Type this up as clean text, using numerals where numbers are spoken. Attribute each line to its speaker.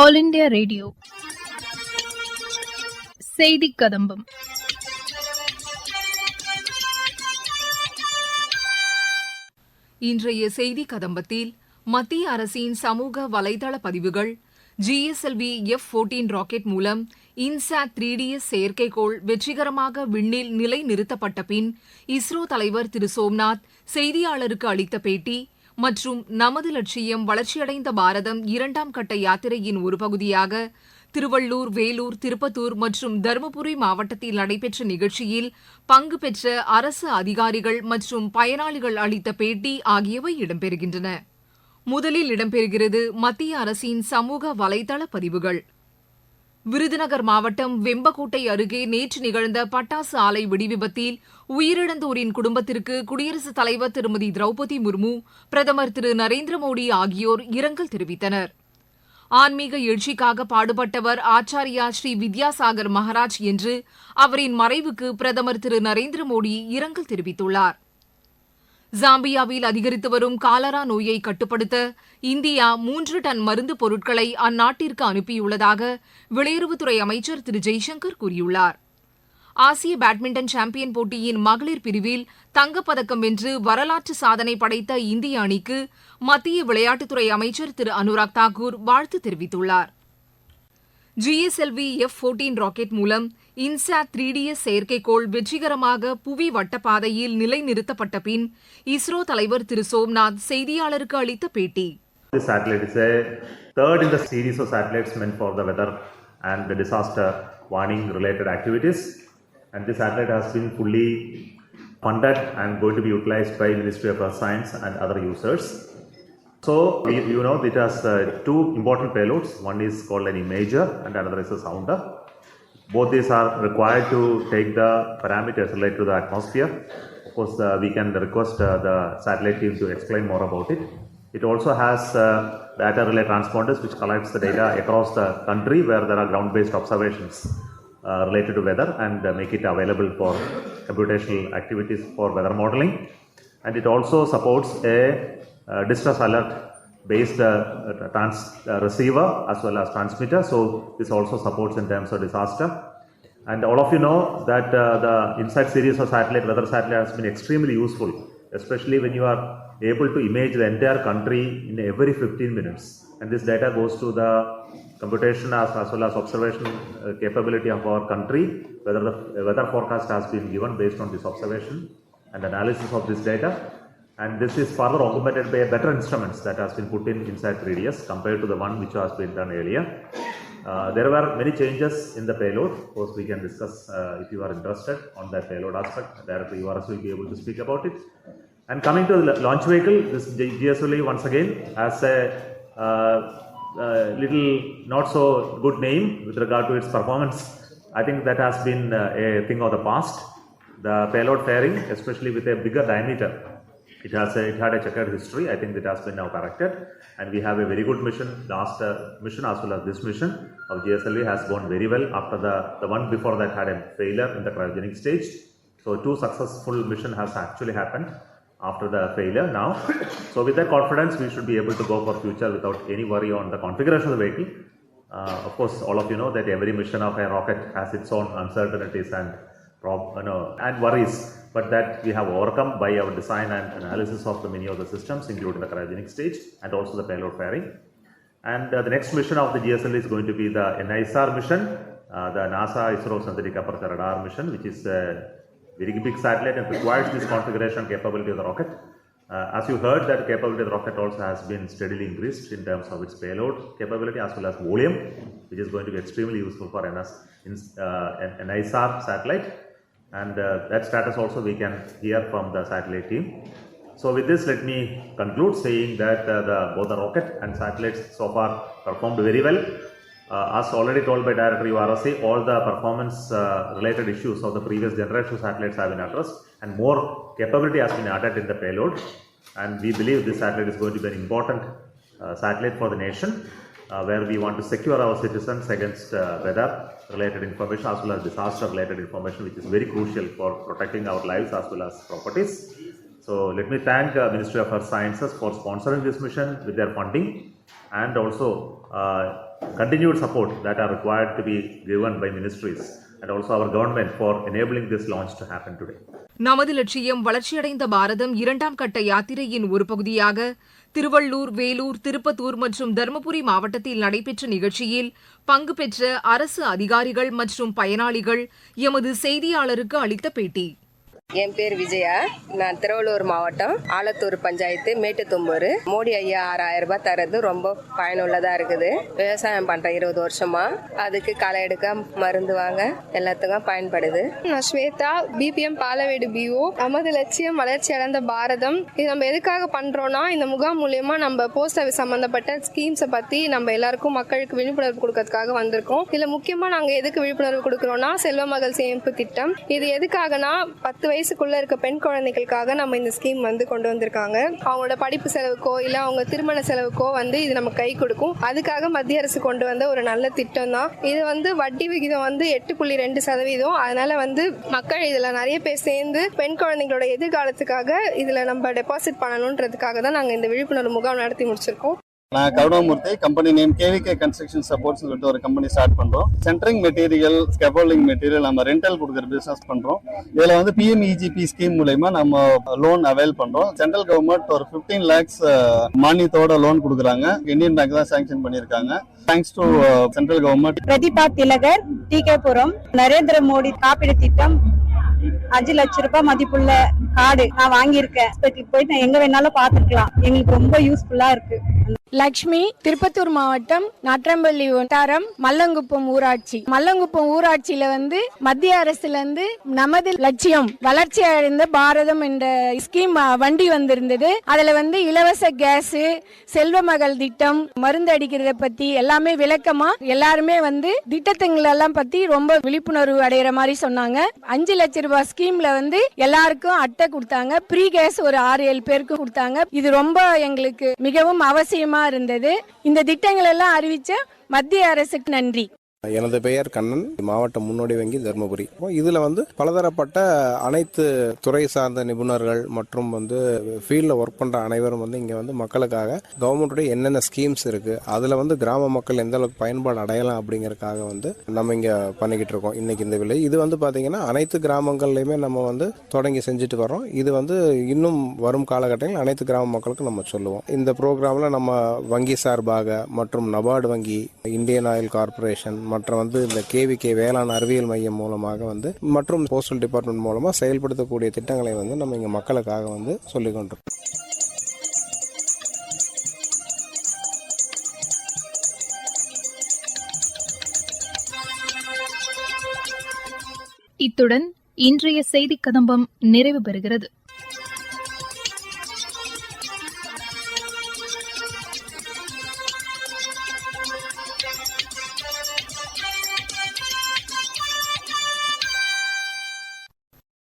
Speaker 1: All India radio. செய்திக்கதம்பம்.
Speaker 2: இன்றைய செய்தி கதம்பத்தில் மத்திய அரசின் சமூக வலைதள பதிவுகள், GSLV F-14 ராக்கெட் மூலம் இன்சாட் 3DS செயற்கைக்கோள் வெற்றிகரமாக விண்ணில் நிலைநிறுத்தப்பட்ட பின் இஸ்ரோ தலைவர் திரு சோம்நாத் செய்தியாளருக்கு அளித்த பேட்டி மற்றும் நமது லட்சியம் வளர்ச்சியடைந்த பாரதம் 2ஆம் கட்ட யாத்திரையின் ஒரு பகுதியாக திருவள்ளூர், வேலூர், திருப்பத்தூர் மற்றும் தருமபுரி மாவட்டத்தில் நடைபெற்ற நிகழ்ச்சியில் பங்கு பெற்ற அரசு அதிகாரிகள் மற்றும் பயனாளிகள் அளித்த பேட்டி ஆகியவை இடம்பெறுகின்றன. முதலில் இடம்பெறுகிறது மத்திய அரசின் சமூக வலைதள பதிவுகள். விருதுநகர் மாவட்டம் வெம்பக்கோட்டை அருகே நேற்று நிகழ்ந்த பட்டாசு ஆலை வெடிவிபத்தில் உயிரிழந்தோரின் குடும்பத்திற்கு குடியரசுத் தலைவர் திருமதி திரௌபதி முர்மு, பிரதமர் திரு நரேந்திர மோடி ஆகியோர் இரங்கல் தெரிவித்தனர். ஆன்மீக எழுச்சிக்காக பாடுபட்டவர் ஆச்சாரியா ஸ்ரீ வித்யாசாகர் மகாராஜ் என்று அவரின் மறைவுக்கு பிரதமர் திரு நரேந்திர மோடி இரங்கல் தெரிவித்துள்ளார். ஜாம்பியாவில் அதிகரித்து வரும் காலரா நோயை கட்டுப்படுத்த இந்தியா 3 டன் மருந்து பொருட்களை அந்நாட்டிற்கு அனுப்பியுள்ளதாக வெளியுறவுத்துறை அமைச்சர் திரு ஜெய்சங்கர் கூறியுள்ளார். ஆசிய பேட்மிண்டன் சாம்பியன் போட்டியின் மகளிர் பிரிவில் தங்கப்பதக்கம் வென்று வரலாற்று சாதனை படைத்த இந்திய அணிக்கு மத்திய விளையாட்டுத்துறை அமைச்சர் திரு அனுராக் தாக்கூர் வாழ்த்து தெரிவித்துள்ளார். GSLV F-14 ராக்கெட் மூலம் இன்சாட் 3DS செயற்கைக்கோள் வெற்றிகரமாக புவி வட்டப்பாதையில் நிலைநிறுத்தப்பட்ட பின் இஸ்ரோ தலைவர் திரு சோம்நாத் செய்தியாளருக்கு அளித்த பேட்டி.
Speaker 3: This satellite is a third in the series of satellites meant for the weather and the disaster warning related activities, and this satellite has been fully funded and going to be utilized by Ministry of Earth Science and other users. So you know it has two important payloads. One is called an imager and another is a sounder. Both these are required to take the parameters related to the atmosphere. Of course, we can request the satellite team to explain more about it. It also has data relay transponders which collects the data across the country where there are ground-based observations related to weather and make it available for computational activities for weather modeling. And it also supports a distress alert based receiver as well as transmitter. So this also supports in terms of disaster. And all of you know that the INSAT series of weather satellite has been extremely useful, especially when you are able to image the entire country in every 15 minutes. And this data goes to the computation as well as observation capability of our country, whether the weather forecast has been given based on this observation and analysis of this data. And this is further augmented by better instruments that has been put in inside 3DS compared to the one which has been done earlier. There were many changes in the payload. Of course, we can discuss if you are interested on that payload aspect. Director URS will be able to speak about it. And coming to the launch vehicle, this GSLV once again has a little not so good name with regard to its performance. I think that has been a thing of the past. The payload fairing, especially with a bigger diameter, it had a checkered history. I think it has been now corrected, and we have a very good mission. Last mission as well as this mission of GSLV has gone very well. After the one before that had a failure in the cryogenic stage, so 2 successful mission has actually happened after the failure now. So with that confidence, we should be able to go for future without any worry on the configuration of the vehicle. Of course, all of you know that every mission of a rocket has its own uncertainties and worries, but that we have overcome by our design and analysis of the many of the systems, including the cryogenic stage and also the payload fairing. And the next mission of the GSLV is going to be the NISR mission, the NASA ISRO Synthetic Aperture Radar mission, which is a very big satellite and requires this configuration capability of the rocket. As you heard, that capability of the rocket also has been steadily increased in terms of its payload capability as well as volume, which is going to be extremely useful for NISR satellite. And that status also we can hear from the satellite team. So with this, let me conclude saying that both the rocket and satellites so far performed very well. As already told by Director URSA, all the performance related issues of the previous generation satellites have been addressed and more capability has been added in the payload. And we believe this satellite is going to be an important satellite for the nation, where we want to secure our citizens against weather related information as well as disaster related information, which is very crucial for protecting our lives as well as properties. So let me thank Ministry of Earth Sciences for sponsoring this mission with their funding, and also continued support that are required to be given by ministries and also our government for enabling this launch to happen today.
Speaker 2: நமது லட்சியம் வளர்ச்சியடைந்த பாரதம் 2ஆம் கட்ட யாத்திரையின் ஒரு பகுதியாக திருவள்ளூர், வேலூர், திருப்பத்தூர் மற்றும் தருமபுரி மாவட்டத்தில் நடைபெற்ற நிகழ்ச்சியில் பங்கு பெற்ற அரசு அதிகாரிகள் மற்றும் பயனாளிகள் எமது செய்தியாளருக்கு அளித்த பேட்டி.
Speaker 4: என் பேர் விஜயா. நான் திருவள்ளூர் மாவட்டம் ஆலத்தூர் பஞ்சாயத்து மேட்டுத்தும்பூர். மோடி ஐயா 6000 ரூபாய் தரது ரொம்ப பயனுள்ளதா இருக்குது. விவசாயம் பண்றேன் 20 வருஷமா. அதுக்கு களை எடுக்க, மருந்து வாங்க எல்லாத்துக்கும் பயன்படுது.
Speaker 5: நான் ஸ்வேதா, பிபிஎம் பாலவேடு பிஓ. நமது லட்சியம் வளர்ச்சி அடைந்த பாரதம். இது நம்ம எதுக்காக பண்றோம்னா, இந்த முகாம் மூலியமா நம்ம போஸ்ட் ஆஃபீஸ் சம்பந்தப்பட்ட ஸ்கீம்ஸை பத்தி நம்ம எல்லாருக்கும் மக்களுக்கு விழிப்புணர்வு கொடுக்கறதுக்காக வந்திருக்கோம். இதுல முக்கியமா நாங்க எதுக்கு விழிப்புணர்வு கொடுக்கறோம்னா, செல்வ மகள் சேமிப்பு திட்டம். இது எதுக்காகனா 10 வயசுக்குள்ள இருக்க பெண் குழந்தைகளுக்காக நம்ம இந்த ஸ்கீம் கொண்டு வந்திருக்காங்க. அவங்களோட படிப்பு செலவுக்கோ இல்ல அவங்க திருமண செலவுக்கோ இது நம்ம கை கொடுக்கும். அதுக்காக மத்திய அரசு கொண்டு வந்த ஒரு நல்ல திட்டம் தான் இது. வட்டி விகிதம் 8.2%. அதனால மக்கள் இதுல நிறைய பேர் சேர்ந்து பெண் குழந்தைகளோட எதிர்காலத்துக்காக இதுல நம்ம டெபாசிட் பண்ணணும்ன்றதுக்காக தான் நாங்க இந்த விழிப்புணர்வு முகாம் நடத்தி முடிச்சிருக்கோம்.
Speaker 6: நான் Karunamoorthy. Company name KVK construction supports சொல்லிட்டு ஒரு கம்பெனி ஸ்டார்ட் பண்றோம். சென்டரிங் மெட்டீரியல், ஸ்கேஃபோல்டிங் மெட்டீரியல் நம்ம ரெண்டல் கொடுக்குற பிசினஸ் பண்றோம். இதுல பிஎம்இஜிபி ஸ்கீம் மூலமா நம்ம லோன் அவைல் பண்றோம். சென்ட்ரல் கவர்மெண்ட் ஒரு 15 lakhs மானியத்தோட லோன் கொடுக்குறாங்க. இந்தியன் பேங்க் தான் சாங்ஷன் பண்ணிருக்காங்க. Thanks to central government.
Speaker 7: Pratheeba Thilagar, TK Puram. Narendra Modi காப்பீடு திட்டம் 5 லட்சம் ரூபாய் மதிப்புள்ள கார்டு நான் வாங்கியிருக்கேன். போயிட்டு நான் எங்க வேணாலும் பாத்துக்கலாம். எங்களுக்கு ரொம்ப யூஸ்ஃபுல்லா இருக்கு.
Speaker 8: லட்சுமி, திருப்பத்தூர் மாவட்டம் நாட்றம்பள்ளி வட்டாரம் மல்லங்குப்பம் ஊராட்சி. மல்லங்குப்பம் ஊராட்சியில மத்திய அரசுல நமது லட்சியம் வளர்ச்சி அடைந்த பாரதம் என்ற ஸ்கீம் வண்டி வந்திருந்தது. அதுல இலவச கேஸ், செல்வ மகள் திட்டம், மருந்து அடிக்கிறத பத்தி எல்லாமே விளக்கமா எல்லாருமே திட்டத்துங்களை எல்லாம் பத்தி ரொம்ப விழிப்புணர்வு அடைகிற மாதிரி சொன்னாங்க. 5 லட்சம் ரூபாய் ஸ்கீம்ல எல்லாருக்கும் அட்டை கொடுத்தாங்க. ப்ரீ கேஸ் ஒரு 6-7 பேருக்கு கொடுத்தாங்க. இது ரொம்ப எங்களுக்கு மிகவும் அவசியமா இருந்தது. இந்த திட்டங்கள் எல்லாம் அறிவிச்ச மத்திய அரசுக்கு நன்றி.
Speaker 9: எனது பெயர் கண்ணன். மாவட்ட முன்னோடி வங்கி தருமபுரி. இதுல பலதரப்பட்ட அனைத்து துறை சார்ந்த நிபுணர்கள் மற்றும் ஃபீல்ட்ல ஒர்க் பண்ற அனைவரும் இங்க மக்களுக்காக கவர்மெண்ட்டுடைய என்னென்ன ஸ்கீம்ஸ் இருக்கு, அதுல கிராம மக்கள் எந்த அளவுக்கு பயன்பாடு அடையலாம் அப்படிங்கறதுக்காக நம்ம இங்க பண்ணிக்கிட்டு இருக்கோம். இன்னைக்கு இந்த விலை இது பாத்தீங்கன்னா அனைத்து கிராமங்கள்லயுமே நம்ம தொடங்கி செஞ்சுட்டு வரோம். இது இன்னும் வரும் காலகட்டங்களில் அனைத்து கிராம மக்களுக்கும் நம்ம சொல்லுவோம். இந்த ப்ரோக்ராம்ல நம்ம வங்கி சார்பாக மற்றும் நபார்டு வங்கி, இந்தியன் ஆயில் கார்பரேஷன் மற்றும் இந்த கேவிகே வேளாண் அறிவியல் மையம் மூலமாக மற்றும் போஸ்டல் டிபார்ட்மெண்ட் மூலமா செயல்படுத்தக்கூடிய திட்டங்களை நம்ம இங்க மக்களுக்காக சொல்லிக் கொண்டிருக்கோம்.
Speaker 1: இத்துடன் இன்றைய செய்திக் கதம்பம் நிறைவு பெறுகிறது.